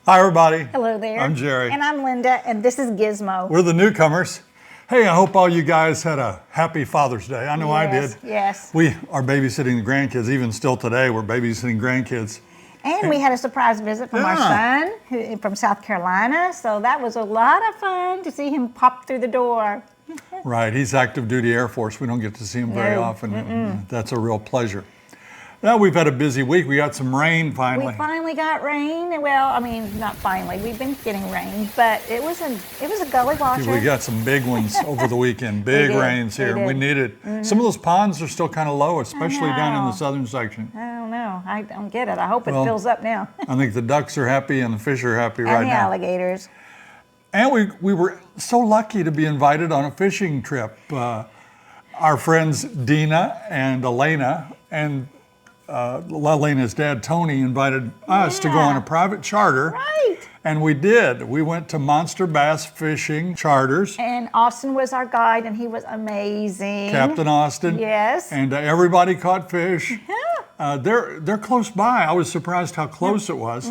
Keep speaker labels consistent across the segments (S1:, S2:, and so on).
S1: Hi, everybody.
S2: Hello there.
S1: I'm Jerry.
S2: And I'm Linda, and this is Gizmo.
S1: We're the Newcomers. Hey, I hope all you guys had a happy Father's Day. I know I did.
S2: Yes.
S1: We are babysitting the grandkids. Even still today, we're babysitting grandkids.
S2: And we had a surprise visit from our son from South Carolina. So that was a lot of fun to see him pop through the door.
S1: Right. He's active duty Air Force. We don't get to see him very often. That's a real pleasure. Now we've had a busy week. We got some rain finally.
S2: We finally got rain. Well, I mean, not finally. We've been getting rain, but it was a gully washer.
S1: We got some big ones over the weekend. Big rains here. We need it. Some of those ponds are still kind of low, especially down in the southern section.
S2: I don't know. I don't get it. I hope it fills up now.
S1: I think the ducks are happy and the fish are happy right now.
S2: And the alligators.
S1: And we were so lucky to be invited on a fishing trip. Our friends Dina and Elena and Elena's dad, Tony, invited us to go on a private charter.
S2: Right.
S1: And we did. We went to Monster Bass Fishing Charters.
S2: And Austin was our guide, and he was amazing.
S1: Captain Austin.
S2: Yes.
S1: And everybody caught fish. They're close by. I was surprised how close it was.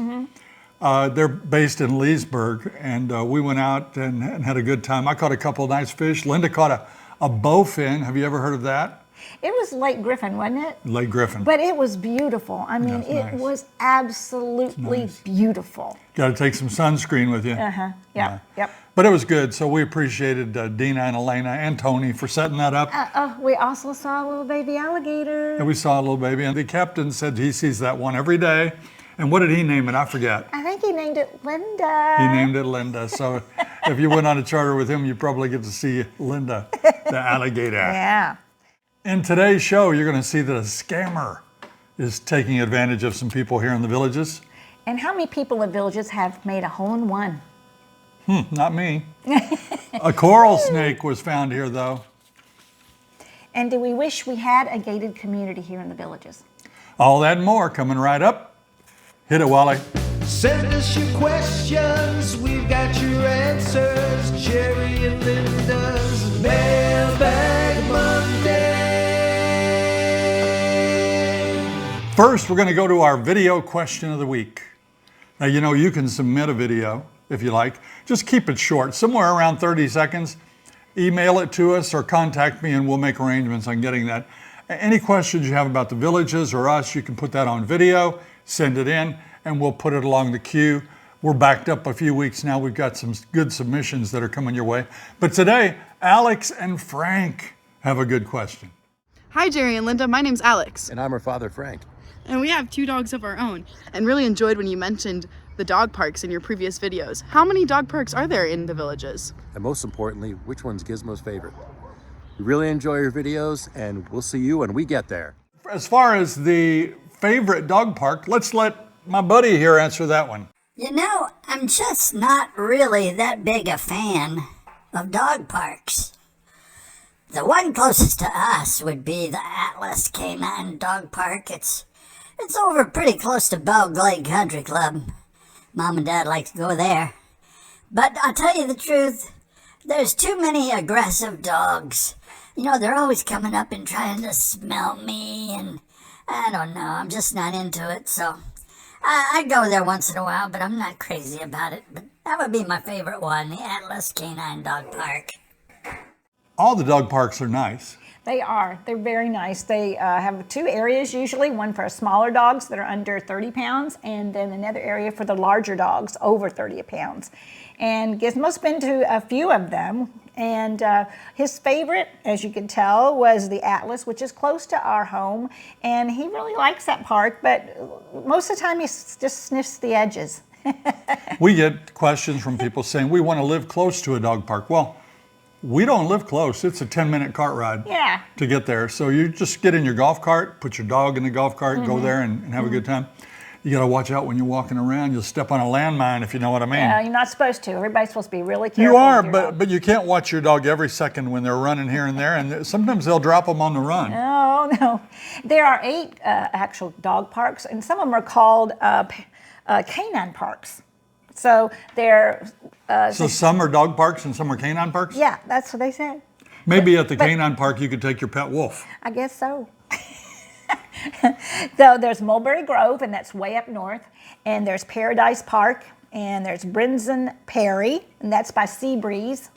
S1: They're based in Leesburg, and we went out and had a good time. I caught a couple of nice fish. Linda caught a bowfin. Have you ever heard of that?
S2: It was Lake Griffin, wasn't it?
S1: Lake Griffin.
S2: But it was beautiful. I mean, it was absolutely beautiful.
S1: Got to take some sunscreen with you.
S2: Yep.
S1: But it was good, so we appreciated Dina and Elena and Tony for setting that up.
S2: We also saw a little baby alligator.
S1: And we saw a little baby, and the captain said he sees that one every day. And what did he name it? I forget.
S2: I think he named it Linda.
S1: He named it Linda. So if you went on a charter with him, you probably get to see Linda, the alligator.
S2: Yeah.
S1: In today's show, you're going to see that a scammer is taking advantage of some people here in the villages.
S2: And how many people in villages have made a hole-in-one?
S1: Not me. A coral snake was found here, though.
S2: And do we wish we had a gated community here in the villages?
S1: All that and more coming right up. Hit it, Wally.
S3: Send us your questions, we've got your answers. Jerry and Linda's Mailbag Monday.
S1: First, we're going to go to our video question of the week. Now, you know, you can submit a video if you like. Just keep it short, somewhere around 30 seconds. Email it to us or contact me and we'll make arrangements on getting that. Any questions you have about the villages or us, you can put that on video, send it in, and we'll put it along the queue. We're backed up a few weeks now. We've got some good submissions that are coming your way. But today, Alex and Frank have a good question.
S4: Hi, Jerry and Linda. My name's Alex.
S5: And I'm her father, Frank.
S4: And we have 2 dogs of our own. And really enjoyed when you mentioned the dog parks in your previous videos. How many dog parks are there in the villages?
S5: And most importantly, which one's Gizmo's favorite? We really enjoy your videos, and we'll see you when we get there.
S1: As far as the favorite dog park, let's let my buddy here answer that one.
S6: You know, I'm just not really that big a fan of dog parks. The one closest to us would be the Atlas Canine Dog Park. It's over pretty close to Belle Glade Country Club. Mom and Dad like to go there. But I'll tell you the truth, there's too many aggressive dogs. You know, they're always coming up and trying to smell me, and I don't know, I'm just not into it, so I go there once in a while, but I'm not crazy about it. But that would be my favorite one, the Atlas Canine Dog Park.
S1: All the dog parks are nice.
S2: They are. They're very nice. They have 2 areas usually, one for smaller dogs that are under 30 pounds, and then another area for the larger dogs over 30 pounds. And Gizmo's been to a few of them, and his favorite, as you can tell, was the Atlas, which is close to our home, and he really likes that park, but most of the time he just sniffs the edges.
S1: We get questions from people saying, we want to live close to a dog park. Well, we don't live close. It's a 10-minute cart ride to get there. So you just get in your golf cart, put your dog in the golf cart, go there and have a good time. You got to watch out when you're walking around. You'll step on a landmine, if you know what I mean.
S2: Yeah, you're not supposed to. Everybody's supposed to be really careful.
S1: You are, but you can't watch your dog every second when they're running here and there. And sometimes they'll drop them on the run.
S2: No. There are 8 actual dog parks, and some of them are called canine parks. So they're...
S1: so some are dog parks and some are canine parks?
S2: Yeah, that's what they said.
S1: Maybe at the canine park you could take your pet wolf.
S2: I guess so. So there's Mulberry Grove, and that's way up north. And there's Paradise Park and there's Brinson Perry, and that's by Seabreeze.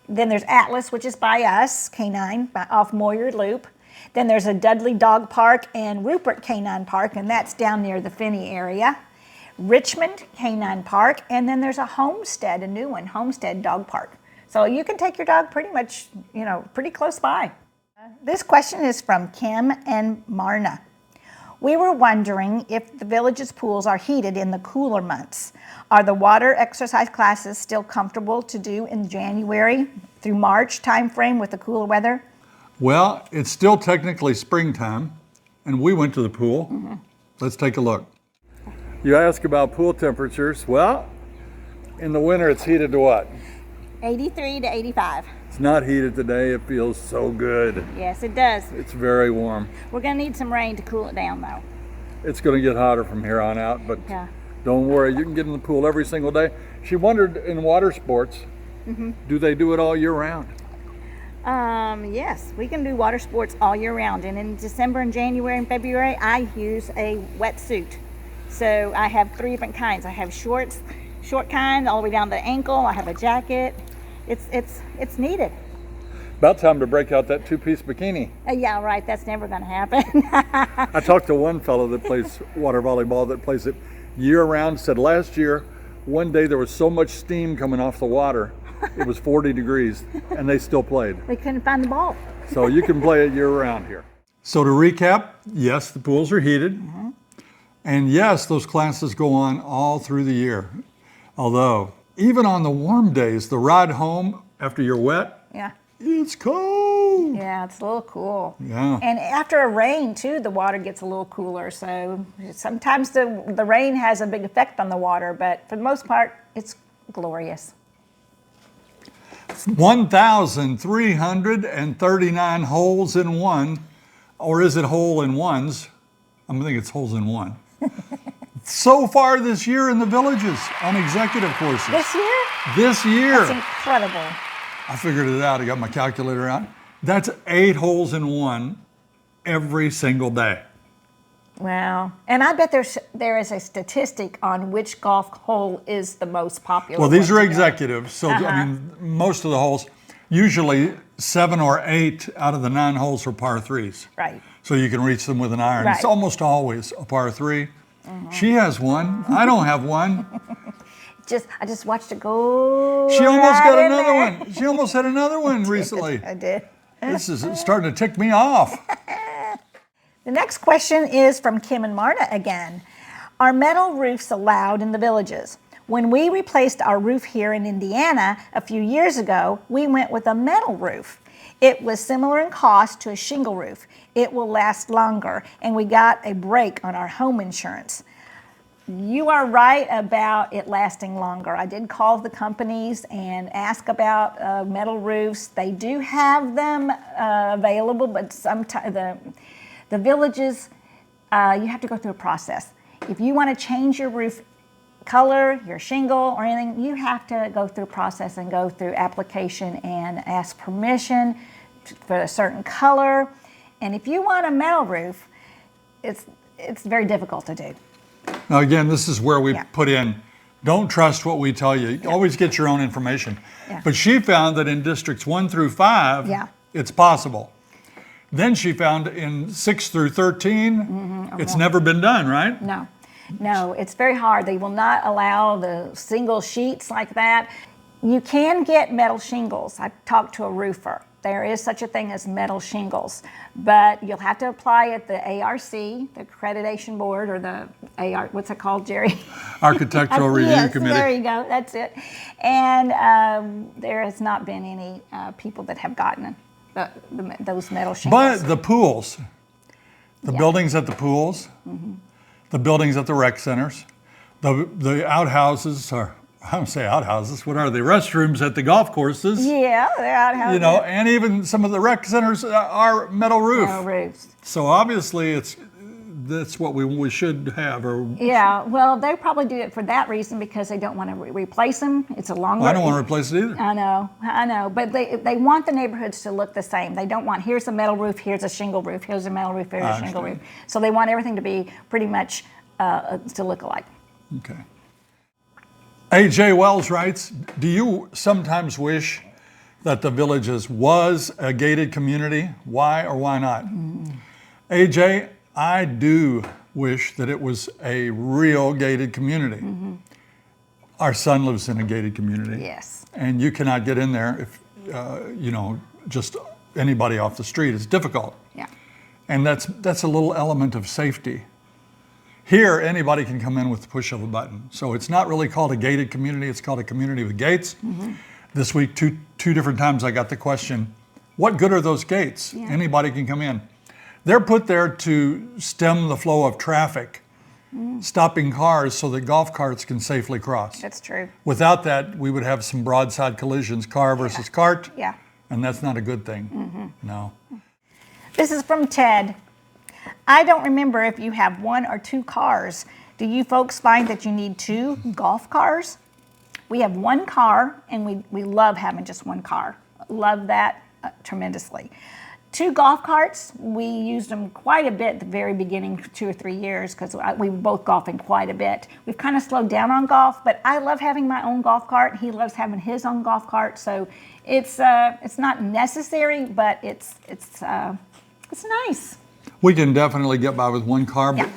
S2: Then there's Atlas, which is by us, Canine, off Moyer Loop. Then there's a Dudley Dog Park and Rupert Canine Park, and that's down near the Finney area. Richmond Canine Park, and then there's a Homestead, a new one, Homestead Dog Park. So you can take your dog pretty much, pretty close by. This question is from Kim and Marna. We were wondering if the village's pools are heated in the cooler months. Are the water exercise classes still comfortable to do in January through March timeframe with the cooler weather?
S1: Well, it's still technically springtime, and we went to the pool. Let's take a look. You ask about pool temperatures. Well, in the winter it's heated to what?
S2: 83 to 85.
S1: It's not heated today. It feels so good.
S2: Yes, it does.
S1: It's very warm.
S2: We're going to need some rain to cool it down, though.
S1: It's going to get hotter from here on out, but
S2: Yeah.
S1: don't worry. You can get in the pool every single day. She wondered, in water sports, do they do it all year round?
S2: Yes, we can do water sports all year round. And in December and January and February, I use a wetsuit. So I have 3 different kinds. I have short kind all the way down to the ankle. I have a jacket. It's needed.
S1: About time to break out that 2-piece bikini.
S2: Yeah, right. That's never going to happen.
S1: I talked to one fellow that plays water volleyball that plays it year round. Said last year, one day there was so much steam coming off the water, it was 40 degrees, and they still played.
S2: They couldn't find the ball.
S1: So you can play it year round here. So to recap, yes, the pools are heated. And yes, those classes go on all through the year. Although, even on the warm days, the ride home after you're wet,
S2: Yeah.
S1: it's cold.
S2: Yeah, it's a little cool.
S1: Yeah.
S2: And after a rain, too, the water gets a little cooler. So sometimes the rain has a big effect on the water, but for the most part, it's glorious.
S1: 1,339 holes in one, or is it hole in ones? I think it's holes in one. So far this year in the villages on executive courses.
S2: This year?
S1: This year.
S2: That's incredible.
S1: I figured it out. I got my calculator out. That's 8 holes in one every single day.
S2: Wow. And I bet there is a statistic on which golf hole is the most popular.
S1: Well, these
S2: one
S1: are
S2: to go.
S1: executives. So, I mean, most of the holes, usually 7 or 8 out of the 9 holes are par 3s.
S2: Right.
S1: So you can reach them with an iron. It's
S2: Right.
S1: almost always a par 3. She has one. I don't have one.
S2: I just watched it go.
S1: She almost
S2: right
S1: got
S2: in
S1: another
S2: there.
S1: one. She almost had another one recently.
S2: I did.
S1: This is starting to tick me off.
S2: The next question is from Kim and Marta again. Are metal roofs allowed in the villages? When we replaced our roof here in Indiana a few years ago, we went with a metal roof. It was similar in cost to a shingle roof. It will last longer, and we got a break on our home insurance. You are right about it lasting longer. I did call the companies and ask about metal roofs. They do have them available, but sometimes the villages, you have to go through a process. If you want to change your roof color, your shingle, or anything, you have to go through a process and go through application and ask permission for a certain color. And if you want a metal roof, it's very difficult to do.
S1: Now, again, this is where we
S2: Yeah.
S1: put in, don't trust what we tell you. Always get your own information.
S2: Yeah.
S1: But she found that in districts 1 through 5,
S2: Yeah.
S1: it's possible. Then she found in 6 through 13, it's never been done, right?
S2: No, it's very hard. They will not allow the single sheets like that. You can get metal shingles. I talked to a roofer. There is such a thing as metal shingles, but you'll have to apply at the ARC, the accreditation board, or the AR, what's it called, Jerry?
S1: Architectural Review
S2: Yes,
S1: Committee.
S2: there you go, that's it. And there has not been any people that have gotten those metal shingles.
S1: But the pools, the buildings at the pools, the buildings at the rec centers, the outhouses, or I don't say outhouses, what are they? Restrooms at the golf courses.
S2: Yeah, they're outhouses.
S1: You know, and even some of the rec centers are metal roof.
S2: Metal roofs.
S1: So obviously that's what we should have. Or
S2: Yeah, well, they probably do it for that reason because they don't want to replace them. It's a longer.
S1: I don't want to replace it either.
S2: I know, but they want the neighborhoods to look the same. They don't want, here's a metal roof, here's a shingle roof, here's a metal roof, here's a shingle roof. So they want everything to be pretty much to look alike.
S1: Okay. A.J. Wells writes, do you sometimes wish that the Villages was a gated community? Why or why not? A.J., I do wish that it was a real gated community. Our son lives in a gated community.
S2: Yes.
S1: And you cannot get in there if, just anybody off the street. It's difficult.
S2: Yeah.
S1: And that's a little element of safety. Here, anybody can come in with the push of a button. So it's not really called a gated community, it's called a community with gates. This week, two different times I got the question, what good are those gates?
S2: Yeah.
S1: Anybody can come in. They're put there to stem the flow of traffic, stopping cars so that golf carts can safely cross.
S2: That's true.
S1: Without that, we would have some broadside collisions, car versus cart,
S2: Yeah.
S1: and that's not a good thing. No.
S2: This is from Ted. I don't remember if you have 1 or 2 cars. Do you folks find that you need 2 golf cars? We have 1 car, and we love having just 1 car. Love that tremendously. 2 golf carts, we used them quite a bit at the very beginning, 2 or 3 years, because we were both golfing quite a bit. We've kind of slowed down on golf, but I love having my own golf cart. He loves having his own golf cart, so it's not necessary, but it's nice.
S1: We can definitely get by with 1 car,
S2: Yeah.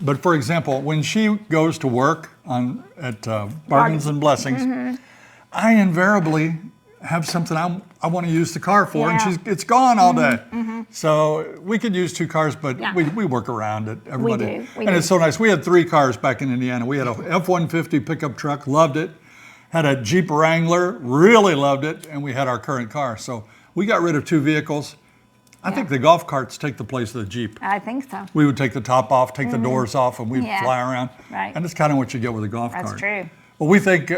S1: but for example, when she goes to work at Bargains and Blessings, I invariably have something I want to use the car for,
S2: Yeah.
S1: and it's gone all day. So we could use 2 cars, but
S2: Yeah.
S1: we work around it. Everybody,
S2: We
S1: and
S2: do.
S1: it's so nice. We had 3 cars back in Indiana. We had a F-150 pickup truck, loved it. Had a Jeep Wrangler, really loved it, and we had our current car. So we got rid of 2 vehicles. I think the golf carts take the place of the Jeep.
S2: I think so.
S1: We would take the top off, take the doors off, and we'd
S2: Yeah.
S1: fly around.
S2: Right.
S1: And it's kind of what you get with a golf
S2: That's
S1: cart.
S2: true.
S1: Well, we think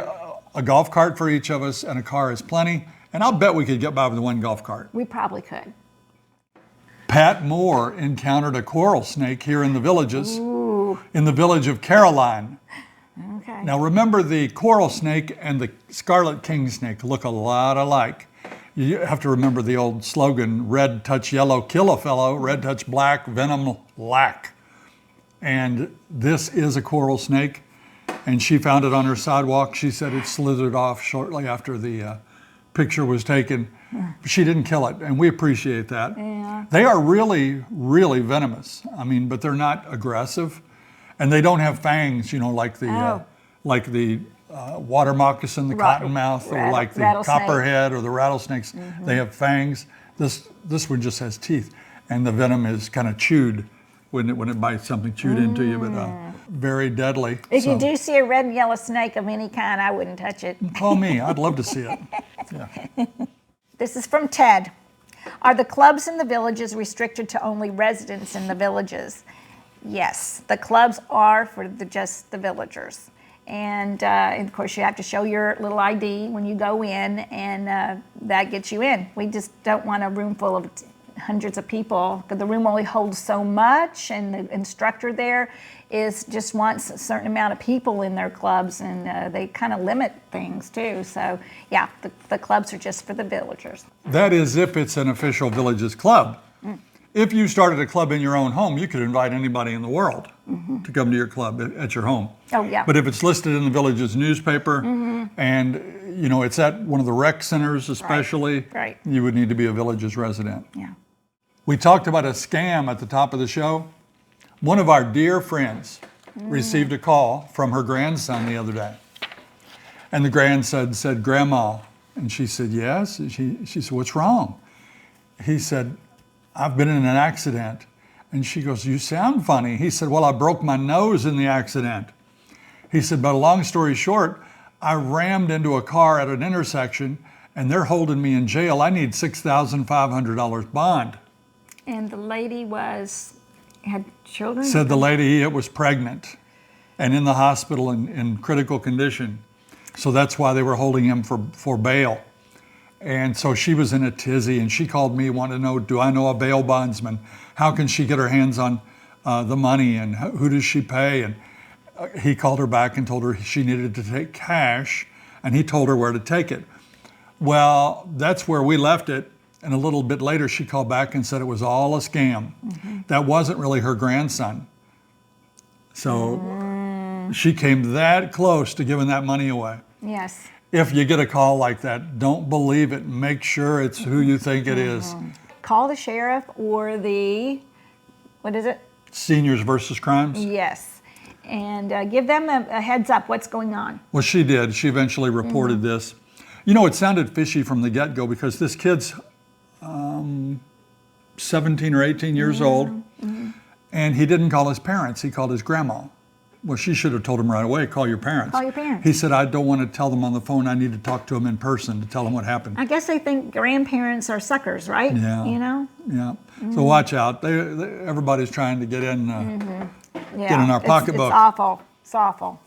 S1: a golf cart for each of us and a car is plenty. And I'll bet we could get by with 1 golf cart.
S2: We probably could.
S1: Pat Moore encountered a coral snake here in the Villages, in the village of Caroline.
S2: Okay.
S1: Now remember, the coral snake and the scarlet king snake look a lot alike. You have to remember the old slogan, red touch yellow, kill a fellow, red touch black, venom lack. And this is a coral snake, and she found it on her sidewalk. She said it slithered off shortly after the picture was taken. She didn't kill it, and we appreciate that.
S2: Yeah.
S1: They are really, really venomous. I mean, but they're not aggressive, and they don't have fangs, like the water moccasin, the cottonmouth, or like the
S2: rattlesnake.
S1: copperhead or the rattlesnakes. They have fangs. This one just has teeth, and the venom is kind of chewed when it bites something, chewed into you, but very deadly.
S2: If
S1: So,
S2: you do see a red and yellow snake of any kind, I wouldn't touch it.
S1: call me. I'd love to see it. Yeah.
S2: This is from Ted. Are the clubs in the Villages restricted to only residents in the Villages? Yes, the clubs are for just the villagers. And of course, you have to show your little ID when you go in, and that gets you in. We just don't want a room full of hundreds of people, because the room only holds so much, and the instructor there just wants a certain amount of people in their clubs, and they kind of limit things too. So yeah, the clubs are just for the villagers.
S1: That is if it's an official Villages club. If you started a club in your own home, you could invite anybody in the world to come to your club at your home.
S2: Oh, yeah.
S1: But if it's listed in the Villages newspaper, and it's at one of the rec centers especially,
S2: Right.
S1: you would need to be a Villages resident.
S2: Yeah.
S1: We talked about a scam at the top of the show. One of our dear friends received a call from her grandson the other day. And the grandson said, "Grandma." And she said, "Yes." And she said, "What's wrong?" He said, "I've been in an accident." And she goes, "You sound funny." He said, "Well, I broke my nose in the accident." He said, "But long story short, I rammed into a car at an intersection, and they're holding me in jail. I need $6,500 bond."
S2: And the lady had children?
S1: Said the lady was pregnant and in the hospital in critical condition. So that's why they were holding him for bail. And so she was in a tizzy, and she called me, wanted to know, do I know a bail bondsman? How can she get her hands on the money, and who does she pay? And he called her back and told her she needed to take cash, and he told her where to take it. Well, that's where we left it. And a little bit later, she called back and said it was all a scam. That wasn't really her grandson. So She came that close to giving that money away.
S2: Yes.
S1: If you get a call like that, don't believe it. Make sure it's who you think it is.
S2: Call the sheriff or the, what is it?
S1: Seniors versus Crimes.
S2: Yes. And give them a heads up what's going on.
S1: Well, she did. She eventually reported this. You know, it sounded fishy from the get-go because this kid's 17 or 18 years old, and he didn't call his parents. He called his grandma. Well, she should have told him right away, call your parents.
S2: Call your parents.
S1: He said, I don't want to tell them on the phone. I need to talk to them in person to tell them what happened.
S2: I guess they think grandparents are suckers, right?
S1: Yeah.
S2: You know?
S1: Yeah. So watch out. Everybody's trying to get in,
S2: Yeah.
S1: get in our pocketbook.
S2: It's awful. It's awful.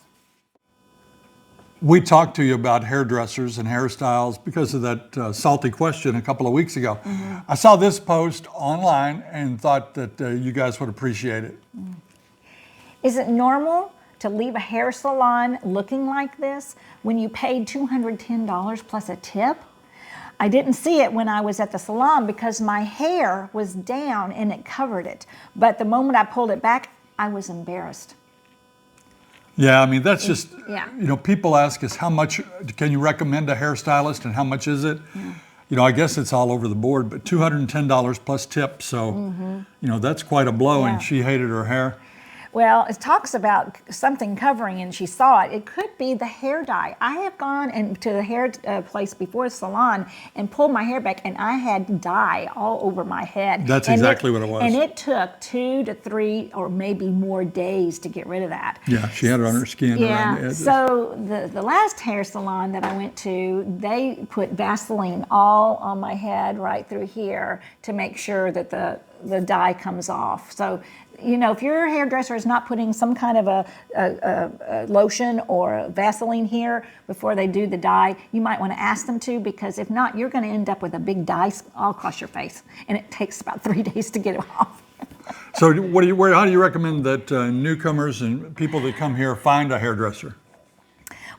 S1: We talked to you about hairdressers and hairstyles because of that salty question a couple of weeks ago. I saw this post online and thought that you guys would appreciate it.
S2: Is it normal to leave a hair salon looking like this when you paid $210 plus a tip? I didn't see it when I was at the salon because my hair was down and it covered it. But the moment I pulled it back, I was embarrassed.
S1: Yeah, I mean, that's just,
S2: Yeah.
S1: you know, people ask us how much, can you recommend a hairstylist and how much is it? You know, I guess it's all over the board, but $210 plus tip. So, you know, that's quite a blow.
S2: Yeah.
S1: And she hated her hair.
S2: Well, it talks about something covering and she saw it. It could be the hair dye. I have gone to the hair place before, salon, and pulled my hair back and I had dye all over my head.
S1: That's
S2: And
S1: exactly what it was.
S2: And it took 2 to 3 or maybe more days to get rid of that.
S1: Yeah, she had it on her skin. around the
S2: Yeah,
S1: edges.
S2: so the last hair salon that I went to, they put Vaseline all on my head right through here to make sure that the dye comes off. So, you know, if your hairdresser is not putting some kind of a lotion or a Vaseline here before they do the dye, you might want to ask them to, because if not, you're going to end up with a big dye all across your face, and it takes about 3 days to get it off.
S1: So how do you recommend that newcomers and people that come here find a hairdresser?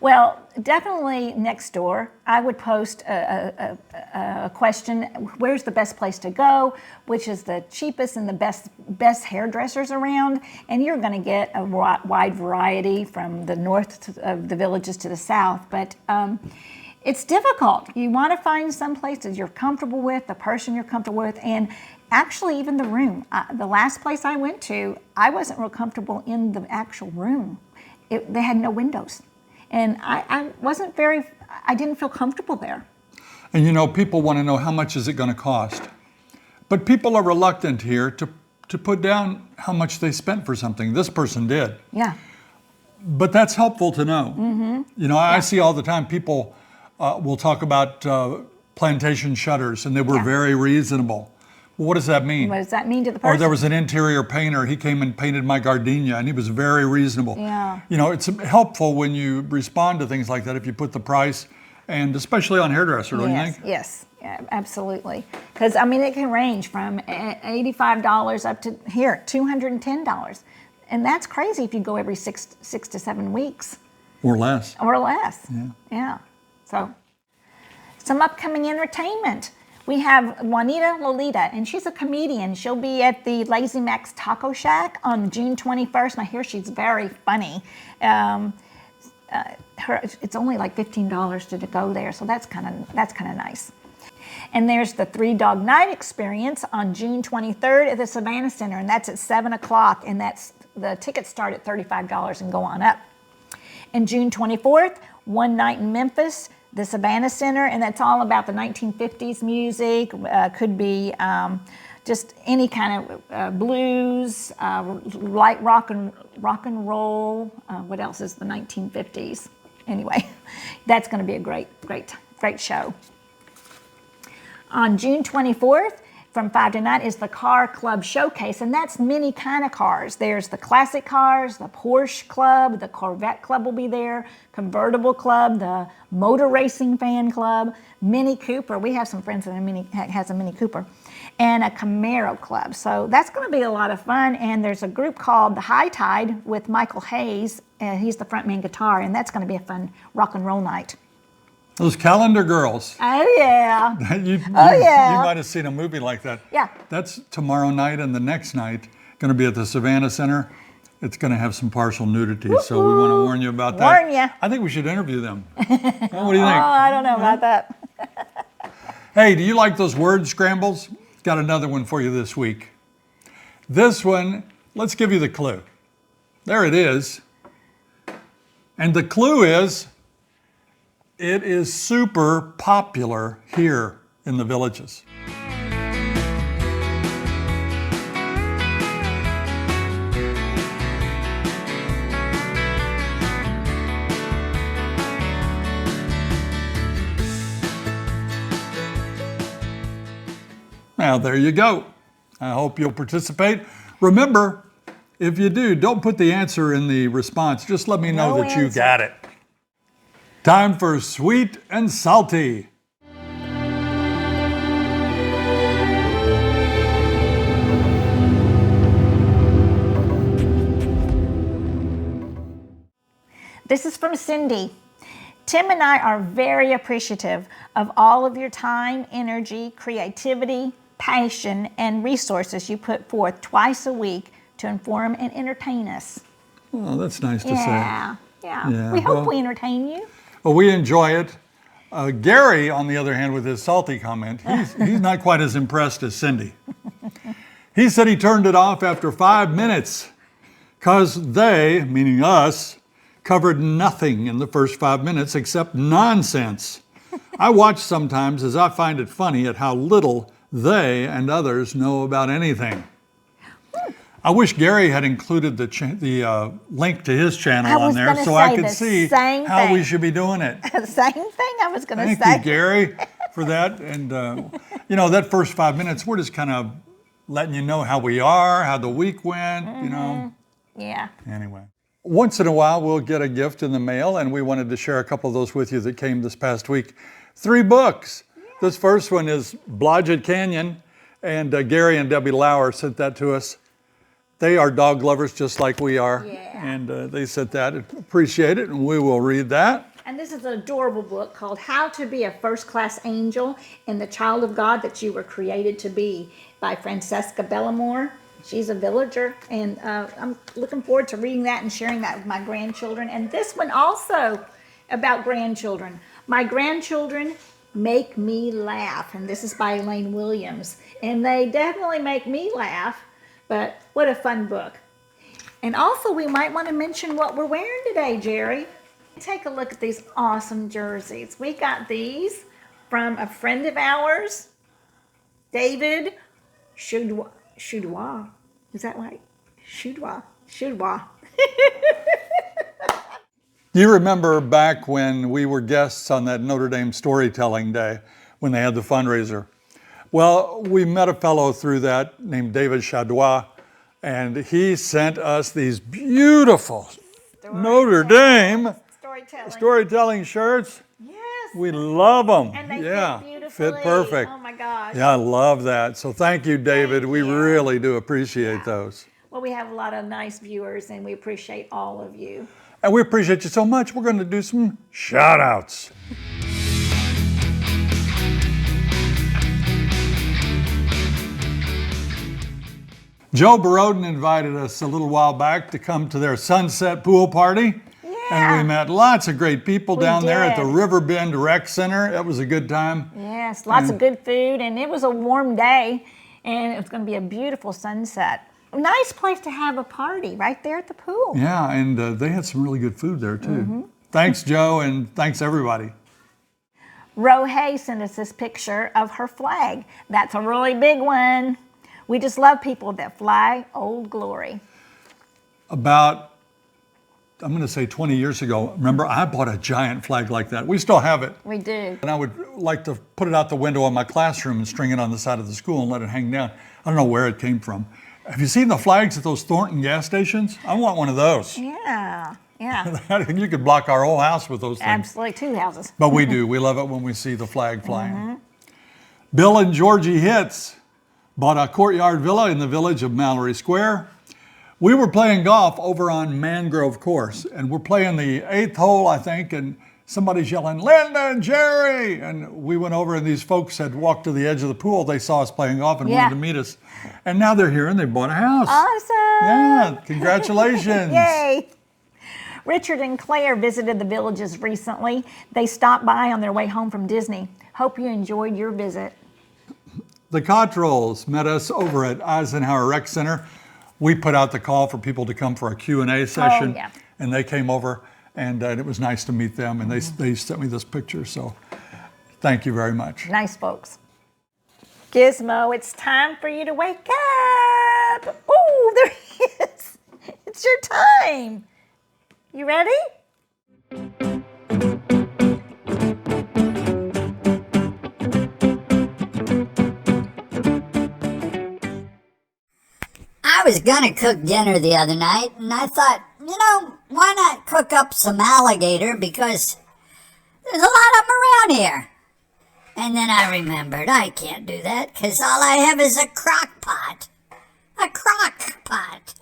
S2: Well, definitely next door. I would post a question, where's the best place to go, which is the cheapest and the best hairdressers around, and you're going to get a wide variety from the north of the villages to the south, but it's difficult. You want to find some places you're comfortable with, the person you're comfortable with, and actually even the room. The last place I went to, I wasn't real comfortable in the actual room. They had no windows. And I didn't feel comfortable there.
S1: And you know, people want to know how much is it going to cost. But people are reluctant here to put down how much they spent for something. This person did.
S2: Yeah.
S1: But that's helpful to know. You know, I see all the time people will talk about plantation shutters, and they were very reasonable. Well, what does that mean?
S2: What does that mean to the person?
S1: Or there was an interior painter, he came and painted my gardenia, and he was very reasonable.
S2: Yeah.
S1: You know, it's helpful when you respond to things like that if you put the price, and especially on hairdresser, don't you think?
S2: Yes, yeah, absolutely. Because, I mean, it can range from $85 up to, here, $210. And that's crazy if you go every six to 7 weeks.
S1: Or less.
S2: Or less. Yeah. So, some upcoming entertainment. We have Juanita Lolita, and she's a comedian. She'll be at the Lazy Mac's Taco Shack on June 21st, and I hear she's very funny. It's only like $15 to go there, so that's kind of nice. And there's the 3 Dog Night Experience on June 23rd at the Savannah Center, and that's at 7 o'clock, and the tickets start at $35 and go on up. And June 24th, One Night in Memphis, the Savannah Center, and that's all about the 1950s music. Could be just any kind of blues, light rock and roll. What else is the 1950s? Anyway, that's going to be a great show. On June 24th, from 5 to 9 is the Car Club Showcase, and that's many kind of cars. There's the classic cars, the Porsche Club, the Corvette Club will be there, Convertible Club, the Motor Racing Fan Club, Mini Cooper. We have some friends that has a Mini Cooper, and a Camaro Club. So that's going to be a lot of fun, and there's a group called the High Tide with Michael Hayes, and he's the frontman guitar, and that's going to be a fun rock and roll night.
S1: Those calendar girls.
S2: Oh, yeah.
S1: You
S2: yeah.
S1: might have seen a movie like that.
S2: Yeah.
S1: That's tomorrow night and the next night. Going to be at the Savannah Center. it's going to have some partial nudity, so we want to warn you about that.
S2: Warn ya.
S1: I think we should interview them. What do you think?
S2: I don't know about that.
S1: Hey, do you like those word scrambles? Got another one for you this week. This one, let's give you the clue. There it is. And the clue is, it is super popular here in the villages. Now, there you go. I hope you'll participate. Remember, if you do, don't put the answer in the response. Just let me know
S2: No
S1: that you
S2: answer.
S1: got it. Time for sweet and salty.
S2: This is from Cindy. Tim and I are very appreciative of all of your time, energy, creativity, passion, and resources you put forth twice a week to inform and entertain us.
S1: Oh, that's nice to say.
S2: Yeah. We hope we entertain you.
S1: Well, we enjoy it. Gary, on the other hand, with his salty comment, he's not quite as impressed as Cindy. He said he turned it off after 5 minutes because they, meaning us, covered nothing in the first 5 minutes except nonsense. I watch sometimes as I find it funny at how little they and others know about anything. I wish Gary had included the link to his channel on there so I could see how we should be doing it.
S2: Same thing I was going to say.
S1: Thank you, Gary, for that. And, you know, that first 5 minutes, we're just kind of letting you know how we are, how the week went, you know.
S2: Yeah.
S1: Anyway. Once in a while, we'll get a gift in the mail, and we wanted to share a couple of those with you that came this past week. 3 books. This first one is Blodgett Canyon, and Gary and Debbie Lauer sent that to us. They are dog lovers just like we are, and they sent that. Appreciate it, and we will read that.
S2: And this is an adorable book called How to Be a First-Class Angel and the Child of God That You Were Created to Be by Francesca Bellamore. She's a villager, and I'm looking forward to reading that and sharing that with my grandchildren. And this one also about grandchildren. My grandchildren make me laugh, and this is by Elaine Williams. And they definitely make me laugh, but what a fun book. And also we might want to mention what we're wearing today, Jerry. Take a look at these awesome jerseys. We got these from a friend of ours, David Choudois. Is that right? Choudois.
S1: You remember back when we were guests on that Notre Dame Storytelling Day when they had the fundraiser? Well, we met a fellow through that named David Choudois, and he sent us these beautiful Notre Dame storytelling shirts.
S2: Yes.
S1: We love them.
S2: And they
S1: fit
S2: beautifully.
S1: Fit perfect.
S2: Oh my gosh.
S1: Yeah, I love that. So thank you, David. We really do appreciate those.
S2: Well, we have a lot of nice viewers, and we appreciate all of you.
S1: And we appreciate you so much. We're going to do some shout-outs. Joe Baroden invited us a little while back to come to their sunset pool party. And we met lots of great people down there at the Riverbend Rec Center. That was a good time.
S2: Yes, lots of good food, and it was a warm day, and it was going to be a beautiful sunset. A nice place to have a party right there at the pool.
S1: Yeah, and they had some really good food there too. Thanks, Joe, and thanks everybody.
S2: Rohay sent us this picture of her flag. That's a really big one. We just love people that fly Old Glory.
S1: About, I'm going to say 20 years ago, remember, I bought a giant flag like that. We still have it.
S2: We do.
S1: And I would like to put it out the window of my classroom and string it on the side of the school and let it hang down. I don't know where it came from. Have you seen the flags at those Thornton gas stations? I want one of those.
S2: Yeah.
S1: You could block our whole house with those things.
S2: Absolutely, 2 houses.
S1: But we do. We love it when we see the flag flying. Bill and Georgie Hitz bought a courtyard villa in the village of Mallory Square. We were playing golf over on Mangrove Course, and we're playing the 8th hole, I think, and somebody's yelling, Linda and Jerry. And we went over and these folks had walked to the edge of the pool. They saw us playing golf and wanted to meet us. And now they're here and they bought a house.
S2: Awesome.
S1: Yeah, congratulations.
S2: Yay. Richard and Claire visited the Villages recently. They stopped by on their way home from Disney. Hope you enjoyed your visit.
S1: The Cottrells met us over at Eisenhower Rec Center. We put out the call for people to come for a Q&A session. And they came over, and it was nice to meet them. And they sent me this picture, so thank you very much.
S2: Nice folks. Gizmo, it's time for you to wake up. Oh, there he is. It's your time. You ready?
S6: I was gonna cook dinner the other night, and I thought, you know, why not cook up some alligator, because there's a lot of them around here. And then I remembered I can't do that, because all I have is a crock pot. A crock pot.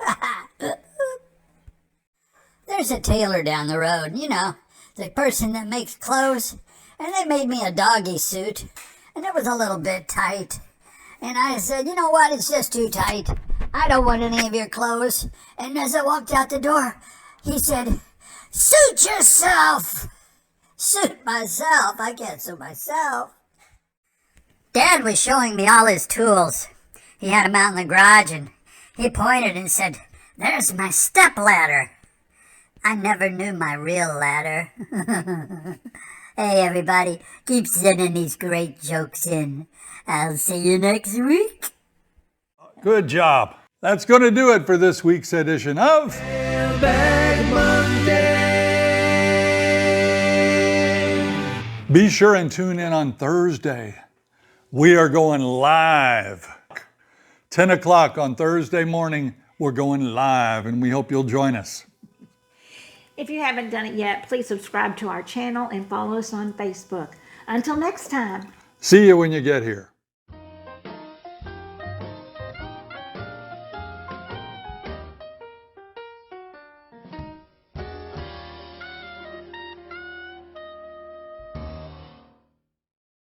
S6: There's a tailor down the road, you know, the person that makes clothes, and they made me a doggy suit, and it was a little bit tight. And I said, you know what, it's just too tight. I don't want any of your clothes. And as I walked out the door, he said, suit yourself. Suit myself? I can't suit myself. Dad was showing me all his tools. He had them out in the garage, and he pointed and said, there's my step ladder. I never knew my real ladder. Hey, everybody, keep sending these great jokes in. I'll see you next week.
S1: Good job. That's going to do it for this week's edition of
S3: Mailbag Monday.
S1: Be sure and tune in on Thursday. We are going live. 10 o'clock on Thursday morning, we're going live, and we hope you'll join us.
S2: If you haven't done it yet, please subscribe to our channel and follow us on Facebook. Until next time.
S1: See you when you get here.